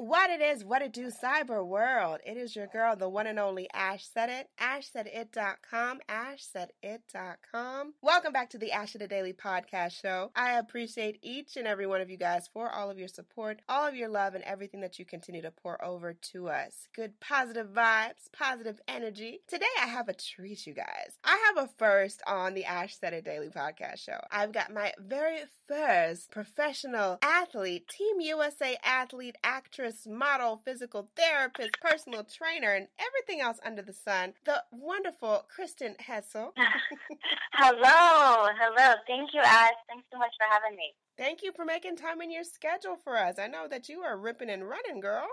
What it is, what it do, cyber world. It is your girl, the one and only Ash Said It. AshSaidIt.com. AshSaidIt.com. Welcome back to the Ash Said It Daily podcast show. I appreciate each and every one of you guys for all of your support, all of your love, and everything that you continue to pour over to us. Good positive vibes, positive energy. Today I have a treat, you guys. I have a first on the Ash Said It Daily podcast show. I've got my very first professional athlete, Team USA athlete, actress, model, physical therapist, personal trainer, and everything else under the sun, the wonderful Kristen Hetzel. Hello. Thank you, Ash. Thanks so much for having me. Thank you for making time in your schedule for us. I know that you are ripping and running, girl.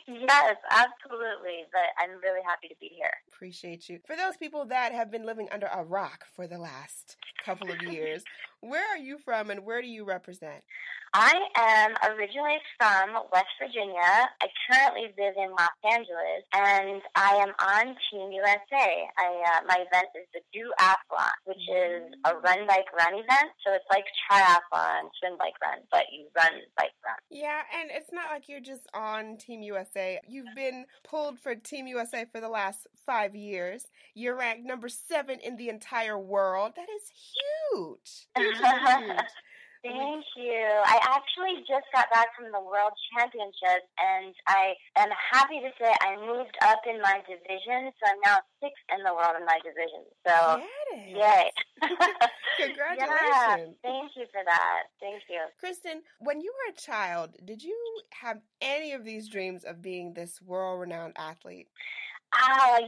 Yes, absolutely. But I'm really happy to be here. Appreciate you. For those people that have been living under a rock for the last couple of years, where are you from and where do you represent? I am originally from West Virginia. I currently live in Los Angeles, and I am on Team USA. My event is the Duathlon, which is a run, bike, run event. So it's like triathlon, swim, bike, run, but you run, bike, run. Yeah, and it's not like you're just on Team USA. You've been pulled for Team USA for the last 5 years. You're ranked number 7 in the entire world. That is huge. Huge. Thank you. I actually just got back from the World Championships, and I am happy to say I moved up in my division, so I'm now 6th in the world in my division. So, yay. Congratulations. Yeah, thank you for that. Thank you. Kristen, when you were a child, did you have any of these dreams of being this world-renowned athlete? I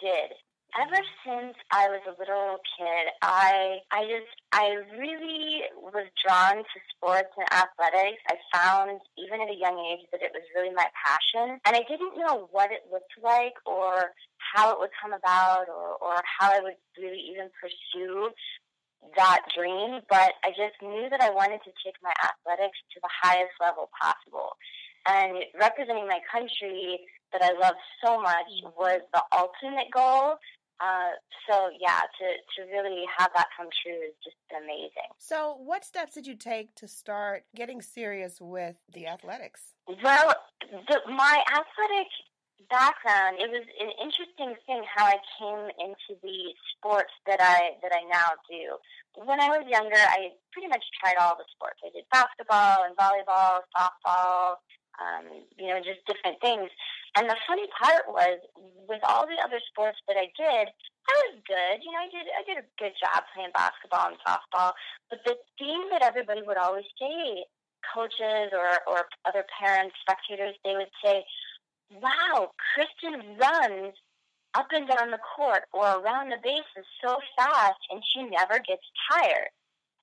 did. Ever since I was a little kid, I really was drawn to sports and athletics. I found, even at a young age, that it was really my passion. And I didn't know what it looked like or how it would come about or how I would really even pursue that dream. But I just knew that I wanted to take my athletics to the highest level possible. And representing my country that I love so much was the ultimate goal. To really have that come true is just amazing. So what steps did you take to start getting serious with the athletics? Well, my athletic background, it was an interesting thing how I came into the sports that I now do. When I was younger, I pretty much tried all the sports. I did basketball and volleyball, softball, just different things. And the funny part was, with all the other sports that I did, I was good. I did a good job playing basketball and softball. But the thing that everybody would always say, coaches or other parents, spectators, they would say, wow, Kristen runs up and down the court or around the bases so fast, and she never gets tired.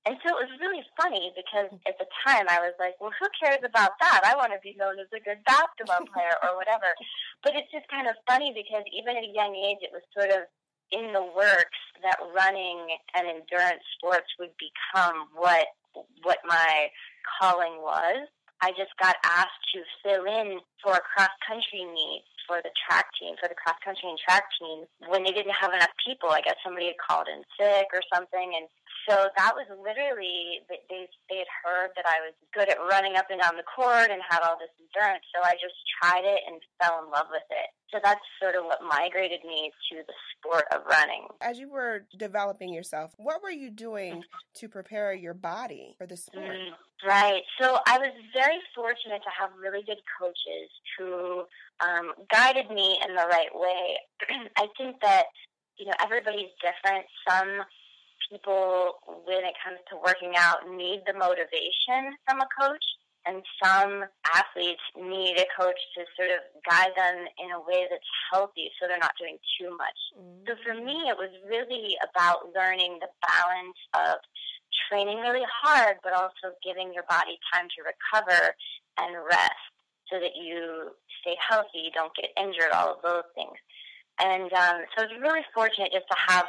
And so it was really funny because at the time I was like, well, who cares about that? I want to be known as a good basketball player or whatever. But it's just kind of funny because even at a young age, it was sort of in the works that running and endurance sports would become what my calling was. I just got asked to fill in for a cross-country meet for the track team, for the cross-country and track team, when they didn't have enough people. I guess somebody had called in sick or something, and so that was literally, they had heard that I was good at running up and down the court and had all this endurance, so I just tried it and fell in love with it. So that's sort of what migrated me to the sport of running. As you were developing yourself, what were you doing to prepare your body for the sport? Right. So I was very fortunate to have really good coaches who guided me in the right way. I think that, everybody's different. Some people, when it comes to working out, need the motivation from a coach, and some athletes need a coach to sort of guide them in a way that's healthy so they're not doing too much. So for me, it was really about learning the balance of training really hard, but also giving your body time to recover and rest so that you stay healthy, you don't get injured, all of those things. And so I was really fortunate just to have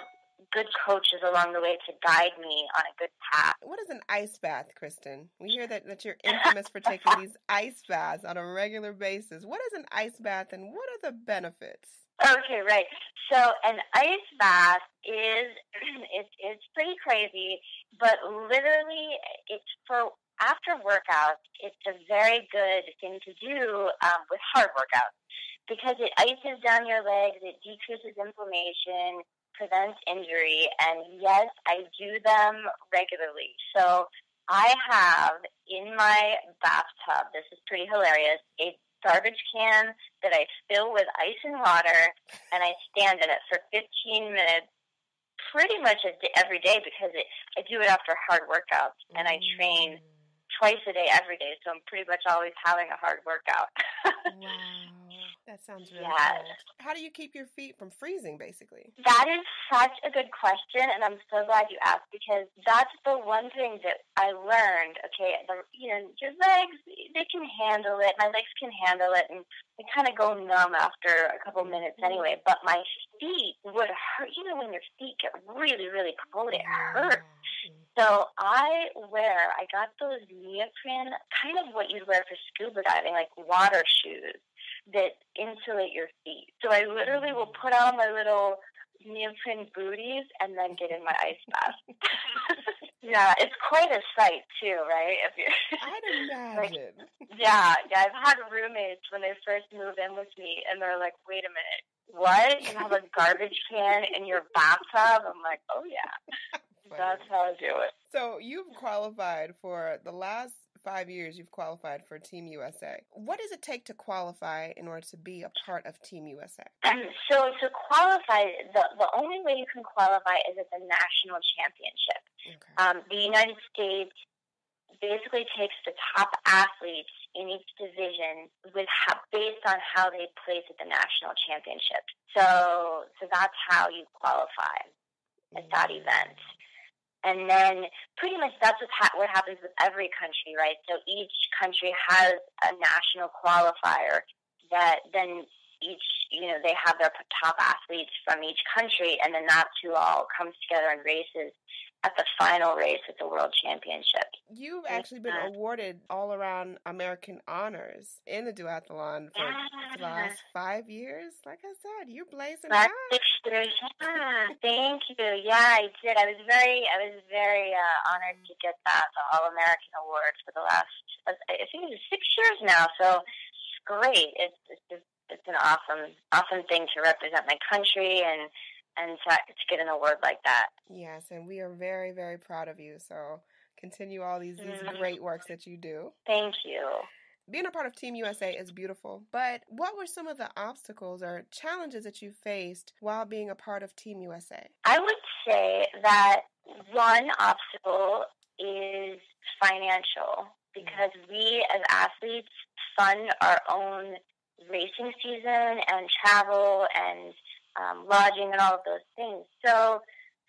good coaches along the way to guide me on a good path. What is an ice bath, Kristen? We hear that you're infamous for taking these ice baths on a regular basis. What is an ice bath and what are the benefits? Okay, right. So an ice bath is it's pretty crazy, but literally it's for after workouts, it's a very good thing to do with hard workouts because it ices down your legs, it decreases inflammation, prevents injury, and yes, I do them regularly. So I have in my bathtub, this is pretty hilarious, a garbage can that I fill with ice and water, and I stand in it for 15 minutes pretty much every day because I do it after hard workouts, and I train twice a day every day, so I'm pretty much always having a hard workout. Wow. That sounds really cool. How do you keep your feet from freezing, basically? That is such a good question, and I'm so glad you asked because that's the one thing that I learned. Okay, your legs, they can handle it. My legs can handle it, and they kind of go numb after a couple minutes anyway. But my feet would hurt. When your feet get really, really cold, it hurts. So I got those neoprene, kind of what you'd wear for scuba diving, like water shoes that insulate your feet. So I literally will put on my little neoprene booties and then get in my ice bath. Yeah, it's quite a sight too, right? I'd imagine. Yeah, I've had roommates when they first moved in with me, and they're like, "Wait a minute, what? You have a garbage can in your bathtub?" I'm like, "Oh yeah." That's how I do it. So you've qualified for the last 5 years. You've qualified for Team USA. What does it take to qualify in order to be a part of Team USA? So to qualify, the only way you can qualify is at the national championship. Okay. The United States basically takes the top athletes in each division based on how they place at the national championship. So that's how you qualify at that event. And then pretty much that's what happens with every country, right? So each country has a national qualifier that then they have their top athletes from each country, and then that's who all comes together in races at the final race at the World Championship. You've actually been awarded all-around American honors in the duathlon for the last 5 years. Like I said, you're blazing hot. 6 years. Thank you. Yeah, I did. I was very honored to get the All-American Award for the last, I think it was 6 years now. So it's great. It's an awesome thing to represent my country and to get an award like that. Yes, and we are very, very proud of you. So continue all these great works that you do. Thank you. Being a part of Team USA is beautiful, but what were some of the obstacles or challenges that you faced while being a part of Team USA? I would say that one obstacle is financial because we as athletes fund our own racing season and travel and lodging and all of those things. So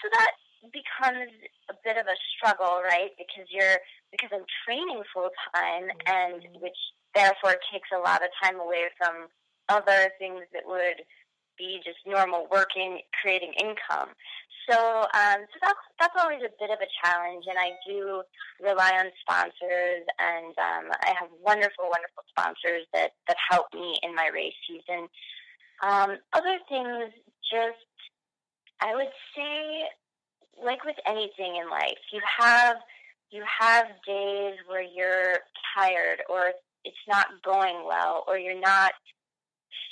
that becomes a bit of a struggle, right? Because I'm training full time, and which therefore takes a lot of time away from other things that would be just normal working, creating income. So that's always a bit of a challenge, and I do rely on sponsors, and I have wonderful, wonderful sponsors that help me in my race season. Other things, I would say, like with anything in life, you have days where you're tired, or it's not going well, or you're not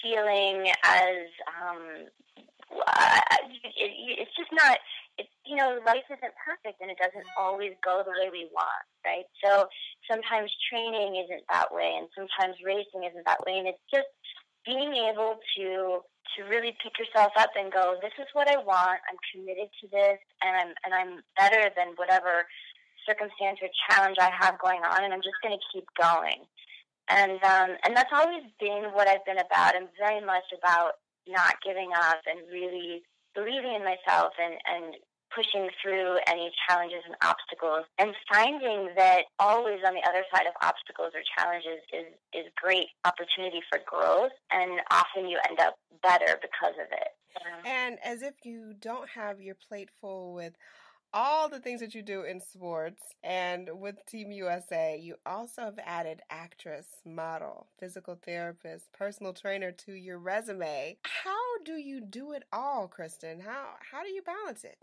feeling as it's just not. Life isn't perfect, and it doesn't always go the way we want, right? So sometimes training isn't that way, and sometimes racing isn't that way, and it's just being able to really pick yourself up and go, this is what I want, I'm committed to this, and I'm better than whatever circumstance or challenge I have going on, and I'm just going to keep going. And that's always been what I've been about. I'm very much about not giving up and really believing in myself and pushing through any challenges and obstacles, and finding that always on the other side of obstacles or challenges is great opportunity for growth, and often you end up better because of it. And as if you don't have your plate full with all the things that you do in sports and with Team USA, you also have added actress, model, physical therapist, personal trainer to your resume. How do you do it all, Kristen? How do you balance it?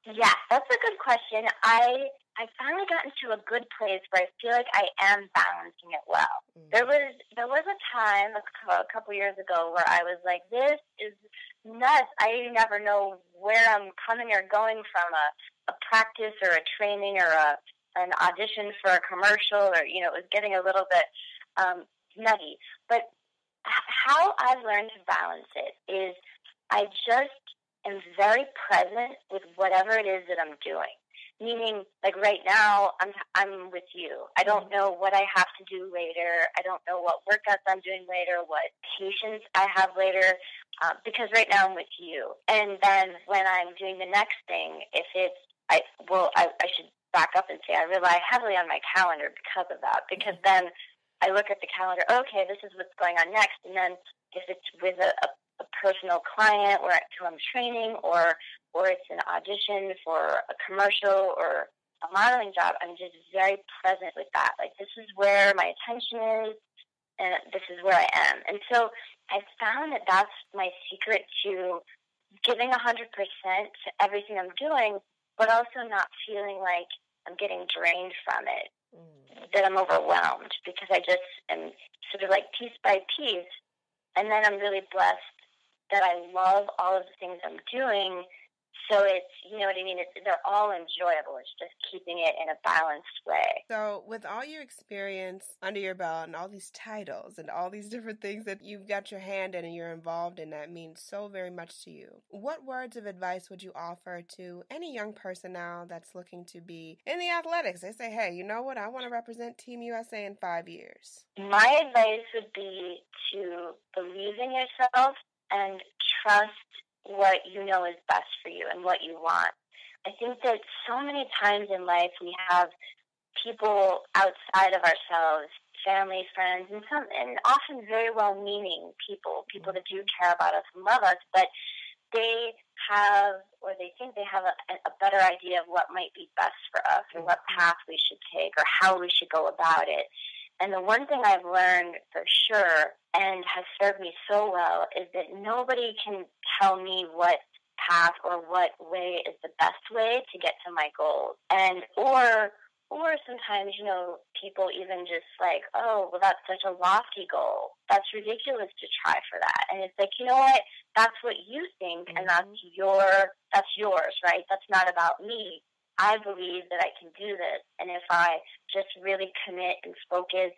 Yeah, that's a good question. I I finally got into a good place where I feel like I am balancing it well. There was a time a couple years ago where I was like, this is nuts. I never know where I'm coming or going from a practice or a training or an audition for a commercial, or, it was getting a little bit nutty. But how I've learned to balance it is I just am very present with whatever it is that I'm doing. Meaning, like right now, I'm with you. I don't know what I have to do later. I don't know what workouts I'm doing later, what patients I have later, because right now I'm with you. And then when I'm doing the next thing, I should back up and say I rely heavily on my calendar because of that. Because then I look at the calendar, okay, this is what's going on next. And then if it's with a personal client who I'm training, or it's an audition for a commercial or a modeling job, I'm just very present with that. Like, this is where my attention is, and this is where I am. And so I found that that's my secret to giving 100% to everything I'm doing, but also not feeling like I'm getting drained from it, that I'm overwhelmed, because I just am sort of like piece by piece. And then I'm really blessed that I love all of the things I'm doing. So it's, you know what I mean? They're all enjoyable. It's just keeping it in a balanced way. So with all your experience under your belt and all these titles and all these different things that you've got your hand in and you're involved in that means so very much to you, what words of advice would you offer to any young person now that's looking to be in the athletics? They say, hey, you know what? I want to represent Team USA in 5 years. My advice would be to believe in yourself and trust what you know is best for you and what you want. I think that so many times in life we have people outside of ourselves, family, friends, and often very well-meaning people that do care about us and love us, but they have, or they think they have a better idea of what might be best for us, or what path we should take, or how we should go about it. And the one thing I've learned for sure, and has served me so well, is that nobody can tell me what path or what way is the best way to get to my goals. And or sometimes, people even just like, oh, well, that's such a lofty goal. That's ridiculous to try for that. And it's like, you know what? That's what you think, and that's yours, right? That's not about me. I believe that I can do this, and if I just really commit and focus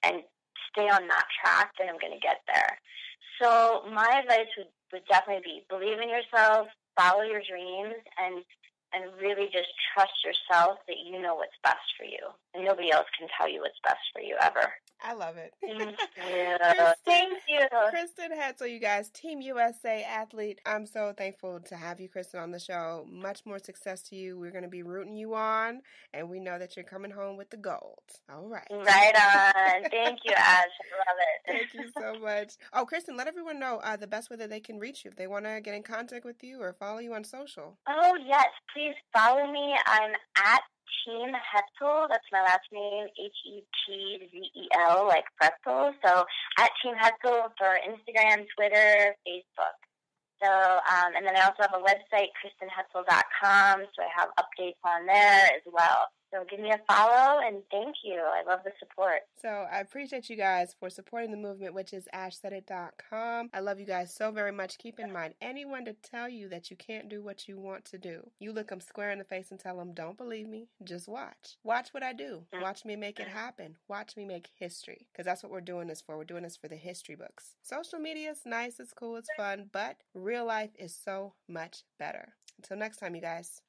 and stay on that track, then I'm going to get there. So my advice would definitely be believe in yourself, follow your dreams, and really just trust yourself that you know what's best for you. And nobody else can tell you what's best for you ever. I love it. Thank you. Kristen Hetzel, you guys, Team USA athlete. I'm so thankful to have you, Kristen, on the show. Much more success to you. We're going to be rooting you on, and we know that you're coming home with the gold. All right. Right on. Thank you, Ash. I love it. Thank you so much. Oh, Kristen, let everyone know the best way that they can reach you if they want to get in contact with you or follow you on social. Oh, yes. Please follow me. I'm at Team Hetzel. That's my last name, Hetzel, like pretzel. So at Team Hetzel for Instagram, Twitter, Facebook. So, and then I also have a website, KristenHetzel.com. So I have updates on there as well. So give me a follow, and thank you. I love the support. So I appreciate you guys for supporting the movement, which is ashsaidit.com. I love you guys so very much. Keep in mind, anyone to tell you that you can't do what you want to do, you look them square in the face and tell them, don't believe me, just watch. Watch what I do. Watch me make it happen. Watch me make history, because that's what we're doing this for. We're doing this for the history books. Social media is nice, it's cool, it's fun, but real life is so much better. Until next time, you guys.